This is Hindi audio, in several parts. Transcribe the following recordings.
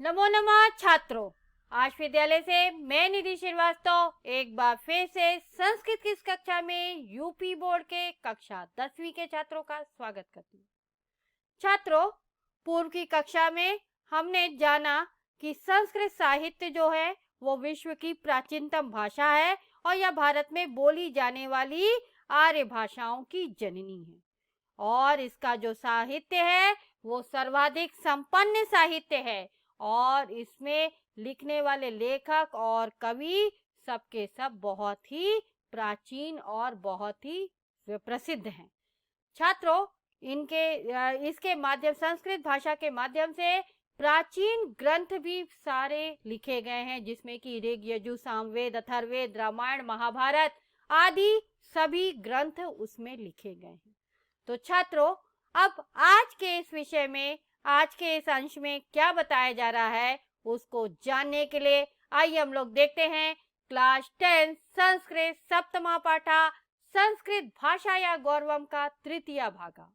नमो नमः छात्रों। आज विद्यालय से मैं निधि श्रीवास्तव एक बार फिर से संस्कृत की इस कक्षा में यूपी बोर्ड के कक्षा 10वीं के छात्रों का स्वागत करती हूँ। छात्रों, पूर्व की कक्षा में हमने जाना कि संस्कृत साहित्य जो है वो विश्व की प्राचीनतम भाषा है और यह भारत में बोली जाने वाली आर्य भाषाओं की जननी है और इसका जो साहित्य है वो सर्वाधिक संपन्न साहित्य है और इसमें लिखने वाले लेखक और कवि सबके सब बहुत ही प्राचीन और बहुत ही प्रसिद्ध हैं। छात्रों, इसके माध्यम संस्कृत भाषा के माध्यम से प्राचीन ग्रंथ भी सारे लिखे गए हैं, जिसमें कि ऋग, यजुः, सामवेद, अथर्ववेद, रामायण, महाभारत आदि सभी ग्रंथ उसमें लिखे गए हैं। तो छात्रों, अब आज के इस विषय में, आज के इस अंश में क्या बताया जा रहा है उसको जानने के लिए आइए हम लोग देखते हैं क्लास 10 संस्कृत सप्तमा पाठा संस्कृत भाषा या गौरवम का तृतीय भागा।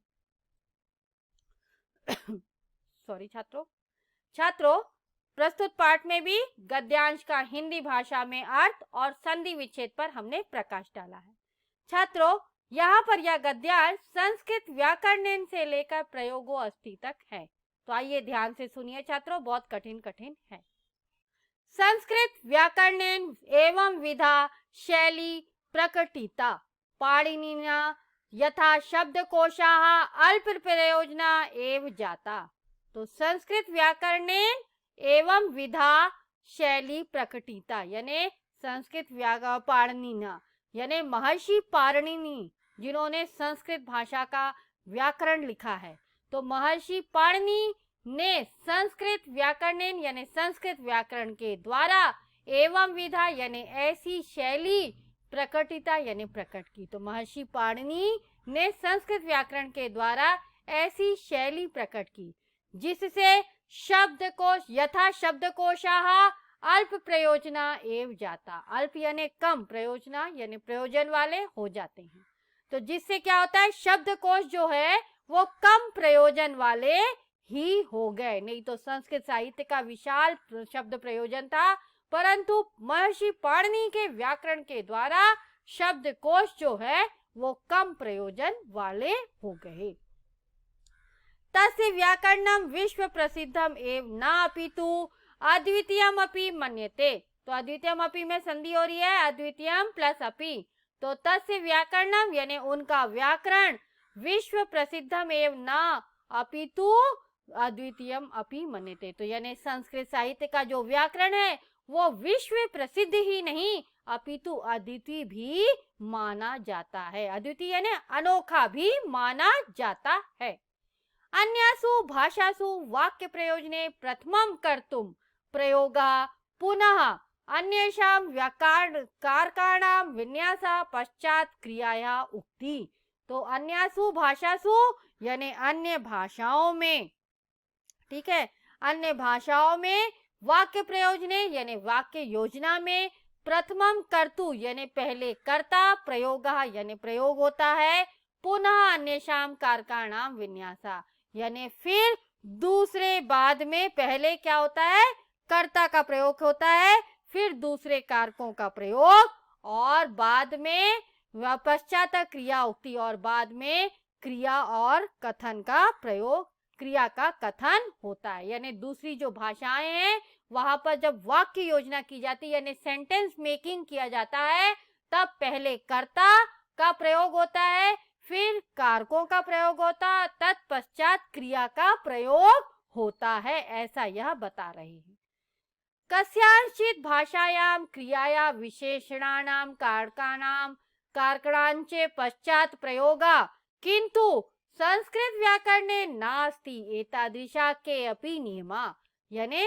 सॉरी छात्रों, प्रस्तुत पाठ में भी गद्यांश का हिंदी भाषा में अर्थ और संधि विच्छेद पर हमने प्रकाश डाला है। छात्रों, यहाँ पर यह गद्यांश संस्कृत व्याकरण से लेकर प्रयोगो अस्ति तक है, तो आइए ध्यान से सुनिए छात्रों, बहुत कठिन है। संस्कृत व्याकरण एवं विधा शैली प्रकटिता पाणिनिना यथा शब्दकोशाः अल्प प्रयोजना एव जाता। तो संस्कृत व्याकरण एवं विधा शैली प्रकटिता यानी संस्कृत पाणिनिना यानी महर्षि पाणिनि जिन्होंने संस्कृत भाषा का व्याकरण लिखा है, तो महर्षि पाणिनि ने संस्कृत व्याकरण यानी संस्कृत व्याकरण के द्वारा एवं विधा यानी ऐसी शैली प्रकटिता यानी प्रकट की। तो महर्षि पाणिनि ने संस्कृत व्याकरण के द्वारा ऐसी शैली प्रकट की जिससे शब्दकोश यथा शब्दकोशाः अल्प प्रयोजना एव जाता। अल्प यानी कम, प्रयोजना यानी प्रयोजन वाले हो जाते हैं। तो जिससे क्या होता है, शब्दकोश जो है वो कम प्रयोजन वाले ही हो गए। नहीं तो संस्कृत साहित्य का विशाल शब्द प्रयोजन था, परंतु महर्षि पाणिनि के व्याकरण के द्वारा शब्दकोश जो है वो कम प्रयोजन वाले हो गए। तस्य व्याकरणम विश्व प्रसिद्धम एव न अपितु अद्वितीयम अपि मन्यते। तो अद्वितीयम अपि में संधि हो रही है, अद्वितीयम प्लस अपि। तो तस्य व्याकरणम यानी उनका व्याकरण विश्व प्रसिद्धम एव न अपितु अद्वितीयम अपि मन्यते। तो यानी संस्कृत साहित्य का जो व्याकरण है वो विश्व प्रसिद्ध ही नहीं अपितु अद्वितीय भी माना जाता है। अद्वितीय यानी अनोखा भी माना जाता है। अन्यासु भाषासु वाक्य प्रयोजने प्रथमं कर्तुम प्रयोगः पुनः अन्येषां व्याकरण कारकाणां विन्यासः पश्चात क्रियाया उक्ति। तो अन्यासु भाषासु यानी अन्य भाषाओं में, ठीक है, अन्य भाषाओं में वाक्य प्रयोजने यानी वाक्य योजना में प्रथमम कर्तु यानी पहले कर्ता, प्रयोगः यानी प्रयोग होता है, पुनः अन्येषां कारकाणां विन्यासः यानी फिर दूसरे बाद में पहले क्या होता है, कर्ता का प्रयोग होता है, फिर दूसरे कारकों का प्रयोग और बाद में पश्चात क्रिया उक्ति और बाद में क्रिया और कथन का प्रयोग, क्रिया का कथन होता है। यानी दूसरी जो भाषाएं हैं वहां पर जब वाक्य योजना की जाती है यानी सेंटेंस मेकिंग किया जाता है, तब पहले कर्ता का प्रयोग होता है, फिर कारकों का प्रयोग होता, तत्पश्चात क्रिया का प्रयोग होता है, ऐसा यह बता रही है। कस्याचित् भाषायां क्रियाया विशेषणानां कारकाणां कारकणांचे पश्चात प्रयोगा किंतु संस्कृत व्याकरणे नास्ति एतादृशा के अपि नियमा। यानी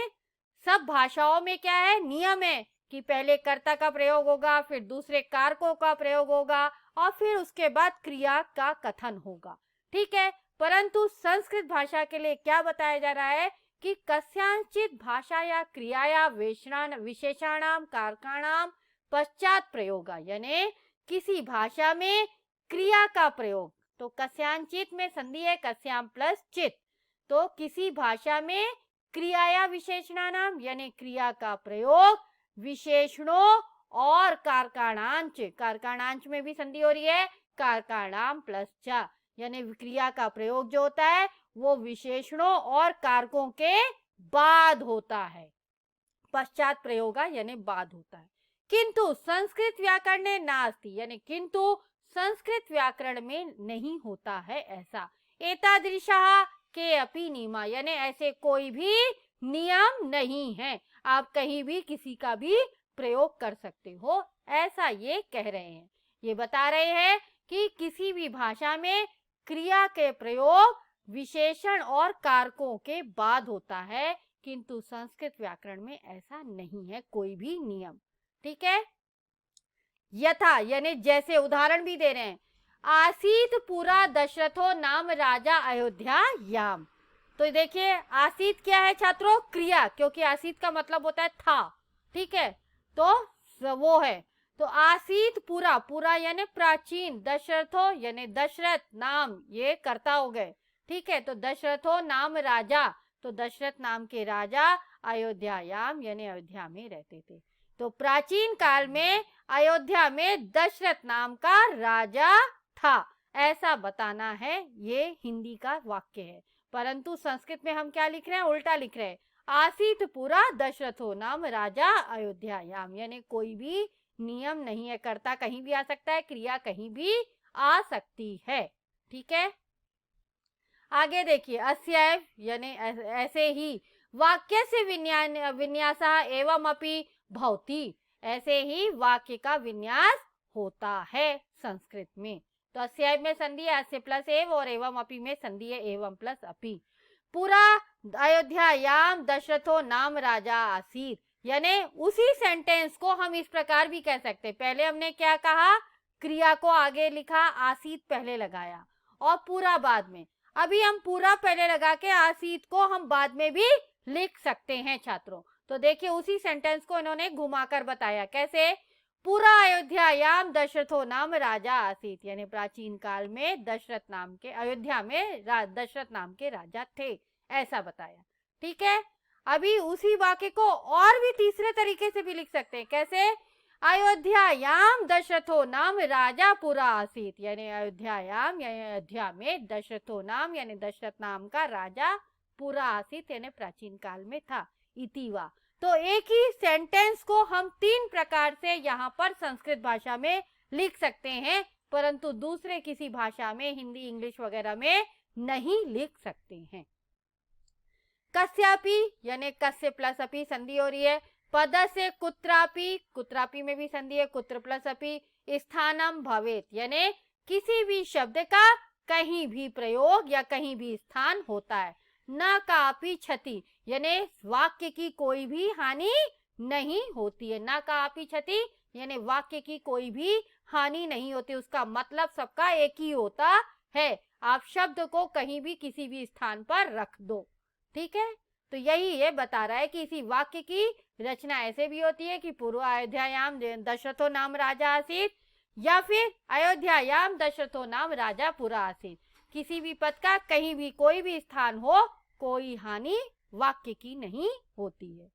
सब भाषाओं में क्या है, नियम है कि पहले कर्ता का प्रयोग होगा, फिर दूसरे कारकों का प्रयोग होगा और फिर उसके बाद क्रिया का कथन होगा, ठीक है। परंतु संस्कृत भाषा के लिए क्या बताया जा रहा है कि कस्यांचित भाषा या क्रिया या विशेषणाम कारकाणाम पश्चात प्रयोगा यानी किसी भाषा में क्रिया का प्रयोग। तो कस्यांचित में संधि है, कस्याम प्लस चित। तो किसी भाषा में क्रियाया विशेषणानाम यानी क्रिया का प्रयोग विशेषणों और कारकाणांच, कारकाणांच में भी संधि हो रही है, कारकाणाम प्लस चा, यानी क्रिया का प्रयोग जो होता है वो विशेषणों और कारकों के बाद होता है, पश्चात प्रयोगा यानी बाद होता है। किंतु संस्कृत व्याकरण ने नास्ति यानी किंतु संस्कृत व्याकरण में नहीं होता है ऐसा। एतादृशः के अपि नियमा यानी ऐसे कोई भी नियम नहीं है, आप कहीं भी किसी का भी प्रयोग कर सकते हो, ऐसा ये कह रहे हैं। ये बता रहे हैं कि किसी भी भाषा में क्रिया के प्रयोग विशेषण और कारकों के बाद होता है, किंतु संस्कृत व्याकरण में ऐसा नहीं है कोई भी नियम। ठीक है, यथा यानी जैसे उदाहरण भी दे रहे हैं, आसीत पुरा दशरथो नाम राजा अयोध्या याम। तो देखिए आसीत क्या है छात्रों, क्रिया, क्योंकि आसीत का मतलब होता है था। ठीक है, तो वो है, तो आसीत पुरा, पुरा यानी प्राचीन, दशरथो यानी दशरथ, नाम ये कर्ता हो गए। ठीक है, तो दशरथो नाम राजा, तो दशरथ नाम के राजा अयोध्यायाम यानी अयोध्या में रहते थे। तो प्राचीन काल में अयोध्या में दशरथ नाम का राजा था, ऐसा बताना है, ये हिंदी का वाक्य है। परंतु संस्कृत में हम क्या लिख रहे हैं, उल्टा लिख रहे हैं, आसीत पुरा दशरथो नाम राजा अयोध्यायाम, यानी कोई भी नियम नहीं है, कर्ता कहीं भी आ सकता है, क्रिया कहीं भी आ सकती है। ठीक है, आगे देखिए, अस्यैव यानी ऐसे ही, वाक्य से विन्यास एवं अपि भवति, ऐसे ही वाक्य का विन्यास होता है संस्कृत में। तो अस्यैव में संधि है अस्य प्लस एव, और एवं अपि में संधि है एवं प्लस अपि। पूरा अयोध्यायाम दशरथो नाम राजा आसीत, यानी उसी सेंटेंस को हम इस प्रकार भी कह सकते हैं। पहले हमने क्या कहा, क्रिया को आगे लिखा, आसीत पहले लगाया और पूरा बाद में। अभी हम पूरा पहले लगा के आसीत को हम बाद में भी लिख सकते हैं छात्रों। तो देखिए उसी सेंटेंस को इन्होंने घुमाकर बताया, कैसे, पूरा अयोध्यायाम दशरथो नाम राजा आसीत, यानी प्राचीन काल में दशरथ नाम के, अयोध्या में दशरथ नाम के राजा थे, ऐसा बताया। ठीक है, अभी उसी वाक्य को और भी तीसरे तरीके से भी लिख सकते हैं, कैसे, अयोध्यायाम दशरथो नाम राजा पुरा आसीत, यानी अयोध्यायाम यानी अयोध्या में दशरथो नाम यानी दशरथ नाम का राजा पुरा आसीत यानी प्राचीन काल में था, इतिवा। तो एक ही सेंटेंस को हम तीन प्रकार से यहाँ पर संस्कृत भाषा में लिख सकते हैं, परंतु दूसरे किसी भाषा में, हिंदी इंग्लिश वगैरह में नहीं लिख सकते हैं। कस्यापि यानी कस्य प्लस अपि संधि हो रही है, पद से कुत्रापि, कुत्रापि में भी संधि है, कुत्र प्लस अपि, स्थानम भवेत यानी किसी भी शब्द का कहीं भी प्रयोग या कहीं भी स्थान होता है। न कापि क्षति यानी वाक्य की कोई भी हानि नहीं होती है, न कापि क्षति यानी वाक्य की कोई भी हानि नहीं होती, उसका मतलब सबका एक ही होता है, आप शब्द को कहीं भी किसी भी स्थान पर रख दो। ठीक है, तो यही ये बता रहा है कि इसी वाक्य की रचना ऐसे भी होती है कि पूर्व अयोध्यायाम दशरथो नाम राजा आसीत, या फिर अयोध्यायाम दशरथो नाम राजा पुरा आसीत, किसी भी पद का कहीं भी कोई भी स्थान हो, कोई हानि वाक्य की नहीं होती है।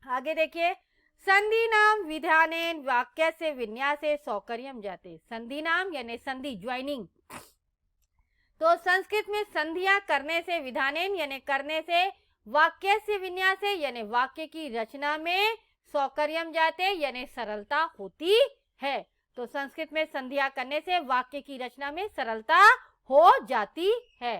आगे देखिए, संधि नाम विधानेन वाक्य से विन्यासे सौकर्यम जाते, संधि नाम यानी संधि ज्वाइनिंग, तो संस्कृत में संधियां करने से, विधानेन यानी करने से, वाक्य से विन्यासे यानी वाक्य की रचना में, सौकर्यम जाते यानी सरलता होती है। तो संस्कृत में संधियां करने से वाक्य की रचना में सरलता हो जाती है।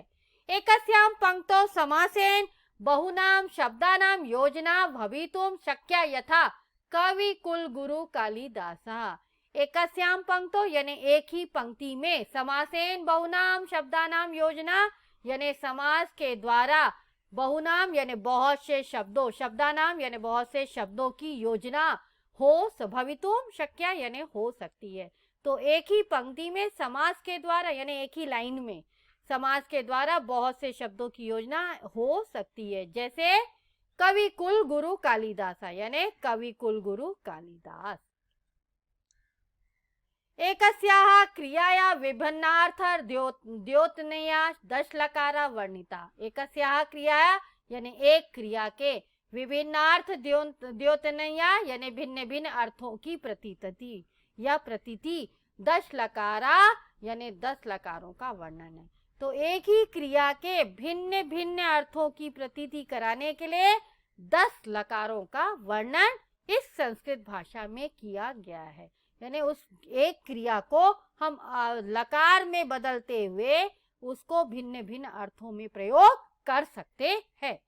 एकस्याम पंक्तौ समासेन बहुनाम शब्दानाम योजना भवितुम शक्या यथा कवि कुल गुरु कालिदासः। एकस्याम पंक्तो यानी एक ही पंक्ति में, समासेन बहुनाम शब्दानाम योजना यानी समास के द्वारा, बहुनाम यानी बहुत से शब्दों, शब्दानाम यानी बहुत से शब्दों की योजना हो, भवितुम शक्या यानी हो सकती है। तो एक ही पंक्ति में समास के द्वारा यानी एक ही लाइन में समास के द्वारा बहुत से शब्दों की योजना हो सकती है, जैसे कवि कुल गुरु कालिदास यानी कवि कुल गुरु कालिदास। एकस्याः क्रियाया विभिन्नार्थ द्योतनया 10 लकारा वर्णिता। एकस्याः क्रियाया यानी एक क्रिया के विभिन्नार्थ द्योतनया यानी भिन्न भिन्न अर्थों की प्रतीति या प्रतीति। 10 लकारा यानी 10 लकारों का वर्णन है। तो एक ही क्रिया के भिन्न भिन्न अर्थों की प्रतीति कराने के लिए 10 लकारों का वर्णन इस संस्कृत भाषा में किया गया है। यानी उस एक क्रिया को हम लकार में बदलते हुए उसको भिन्न भिन्न अर्थों में प्रयोग कर सकते हैं।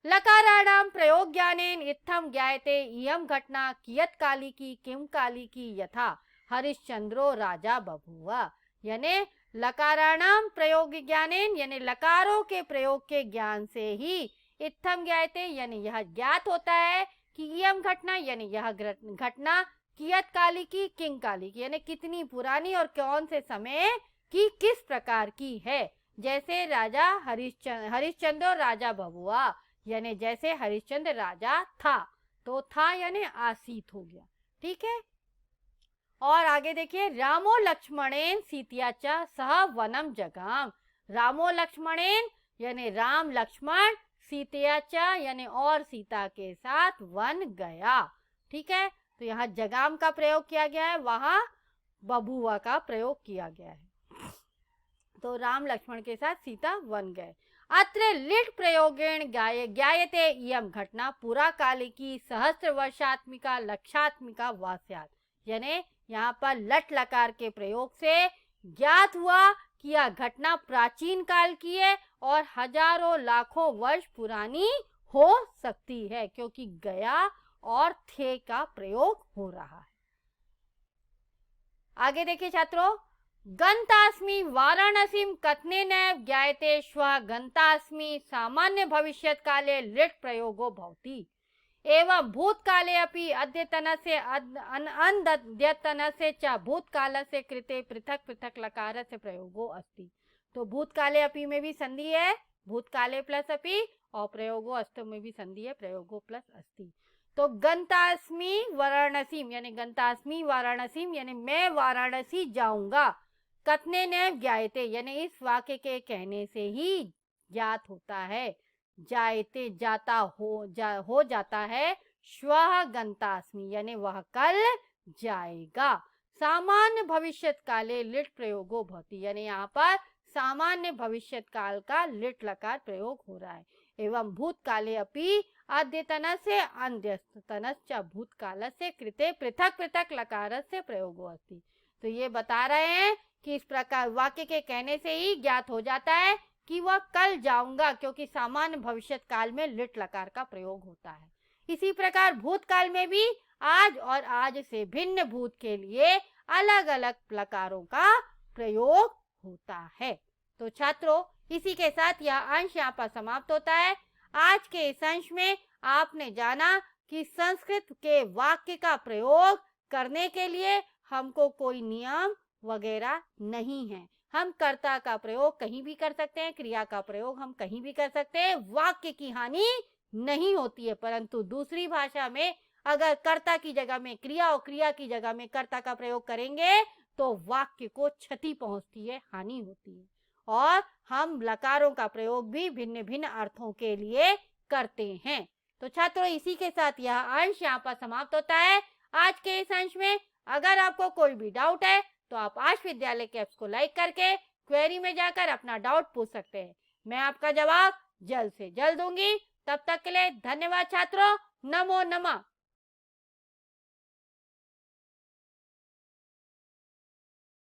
लकाराणाम प्रयोग ज्ञानेन इत्थम ज्ञायते इयं घटना कियत् कालिकी किम कालिकी यथा हरिश्चंद्रो राजा बभूव। यानी लकाराणाम प्रयोग ज्ञानेन यानी लकारों के प्रयोग के ज्ञान से ही इत्थम ज्ञायते यानी यह ज्ञात होता है कि इयं घटना यानी यह घटना कियत् कालिकी किम कालिकी यानी कितनी पुरानी और कौन से समय की किस प्रकार की है। जैसे राजा हरिश्चंद्र राजा बभुआ यानी जैसे हरिश्चंद्र राजा था, तो था यानी आसीत हो गया। ठीक है। और आगे देखिए, रामो लक्ष्मणेन सीतिया च सह वनम जगाम। रामो लक्ष्मणेन यानी राम लक्ष्मण सीतिया च यानी और सीता के साथ वन गया। ठीक है। तो यहाँ जगाम का प्रयोग किया गया है, वहां बभुआ का प्रयोग किया गया है। तो राम लक्ष्मण के साथ सीता वन गए। अत्र लिट प्रयोगेण ज्ञायते इयं घटना पुरा कालिकी सहस्त्र वर्षात्मिका लक्षात्मिका वास्यात्। यानी यहाँ पर लट लकार के प्रयोग से ज्ञात हुआ कि यह घटना प्राचीन काल की है और हजारों लाखों वर्ष पुरानी हो सकती है, क्योंकि गया और थे का प्रयोग हो रहा है। आगे देखिए छात्रों, गंतास्मि वाराणसीम कथने न ज्ञायते श्वः गंतास्मि सामान्य भविष्यत् काले लिट प्रयोगो भवति एवं भूतकाले अपि अद्यतनस्य अनद्यतनस्य च भूतकालस्य कृते पृथक पृथक लकारस्य प्रयोगो अस्ति। तो भूतकाले अपि में भी संधि है, भूतकाले प्लस अपि, और प्रयोगो अस्तु में भी संधि है, प्रयोगो प्लस अस्ति। तो गंतास्मि वाराणसीम यानी गंतास्मि वाराणसीम यानी मैं वाराणसी जाऊंगा। कथने न ज्ञायते यानी इस वाक्य के कहने से ही ज्ञात होता है, जायते जाता हो जाता है। श्वः गंतास्मि यानी वह कल जाएगा। सामान्य भविष्यत् काले लिट प्रयोगो भवति यानी यहाँ पर सामान्य भविष्यत् काल का लिट लकार प्रयोग हो रहा है। एवं भूतकाले अपि अद्यतनस्य अनद्यतनस्य भूतकालस्य कृते पृथक पृथक लकारस्य प्रयोगो अस्ति। तो ये बता रहे हैं कि इस प्रकार वाक्य के कहने से ही ज्ञात हो जाता है कि वह कल जाऊंगा, क्योंकि सामान्य भविष्यत् काल में लिट लकार का प्रयोग होता है। इसी प्रकार भूतकाल में भी आज और आज से भिन्न भूत के लिए अलग अलग लकारों का प्रयोग होता है। तो छात्रों, इसी के साथ यह अंश यहाँ पर समाप्त होता है। आज के इस अंश में आपने जाना कि संस्कृत के वाक्य का प्रयोग करने के लिए हमको कोई नियम वगैरह नहीं है। हम कर्ता का प्रयोग कहीं भी कर सकते हैं, क्रिया का प्रयोग हम कहीं भी कर सकते हैं, वाक्य की हानि नहीं होती है। परंतु दूसरी भाषा में अगर कर्ता की जगह में क्रिया और क्रिया की जगह में कर्ता का प्रयोग करेंगे तो वाक्य को क्षति पहुंचती है, हानि होती है। और हम लकारों का प्रयोग भी भिन्न भिन्न अर्थों के लिए करते हैं। तो छात्रों, इसी के साथ यह अंश यहाँ पर समाप्त होता है। आज के इस अंश में अगर आपको कोई भी डाउट है तो आप आश विद्यालय के ऐप्स को लाइक करके क्वेरी में जाकर अपना डाउट पूछ सकते हैं। मैं आपका जवाब जल्द से जल्द दूंगी। तब तक के लिए धन्यवाद छात्रों। नमो नमः।